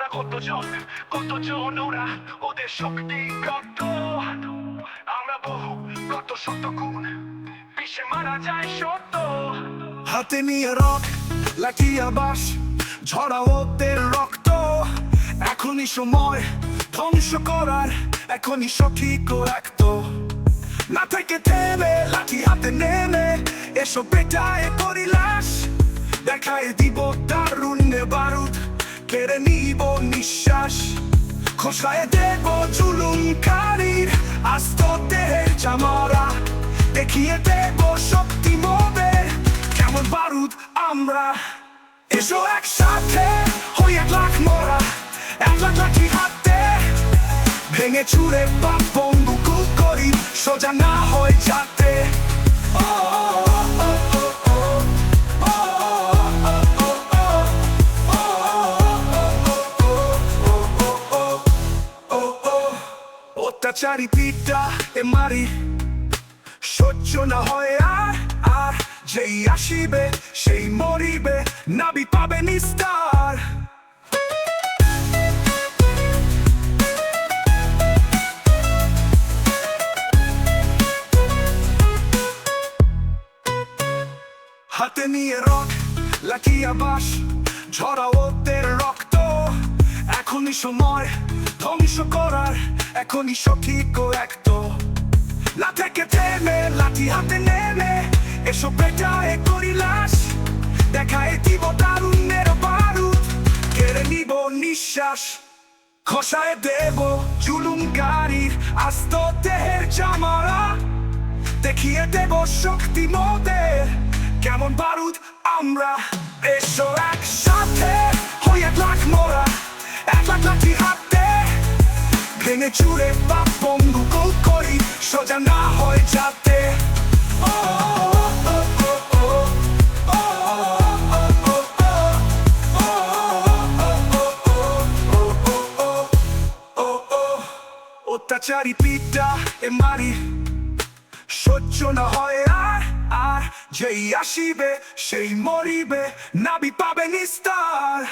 ওরা কতজন ওরা, ওদের শক্তি কত, আমরা বহু কত শত গুণ পিছে মারা যায় সত্য। হাতে নিয়ে রক লাঠি আবাস ঝরা ওদের রক্ত, এখনই সময় ধ্বংস করার, এখনই সঠিক ও এক তো। না থেকে থেমে লাঠি হাতে নেমে এসব পেটায় পরিলাস, দেখায় দিব তারুণ্যে বারুদ, কেড়ে নিব নিঃশ্বাস, খোসায় দেব জুলুমকারীর আস্ত দেহের চামড়া, দেখিয়ে দেব শক্তি মোদের কেমন বারুদ আমরা। এসো একসাথে হই এক লাখ মোরা, এক লাখ লাঠি হাতে ভেঙে চুরে বাপ বন্দুক করি, সোজা না হয় যাতে। অত্যাচারী পিতা এ মারি সহ্য না হয় আর যেই আসিবে সেই মরিবে, নাবি পাবে নিস্তার। হাতে নিয়ে রক লাঠি আবাস ঝরা ওদের রক্ত, এখনই সময় ধ্বংস করার, এখনই সঠিক ও এক তো। না থেকে থেমে লাঠি হাতে নেমে এসব পেটায় করিলাস, দেখায় দিব তারুণ্যের বারুদ, কেড়ে নিব নিঃশ্বাস, খসায় দেব জুলুমকারীর আস্ত দেহের চামড়া, দেখিয়ে দেব শক্তি মোদের কেমন বারুদ আমরা। এসো একসাথে হই এক লাখ মোরা, এক লাখ লাঠি হাতে ভেঙে চুরে বাপ বন্দুক করি, সোজা না হয় যাতে। অত্যাচারী পিতা এ মারি সহ্য না হয় আর যেই আসিবে সেই মরিবে, নাবি পাবে নিস্তার।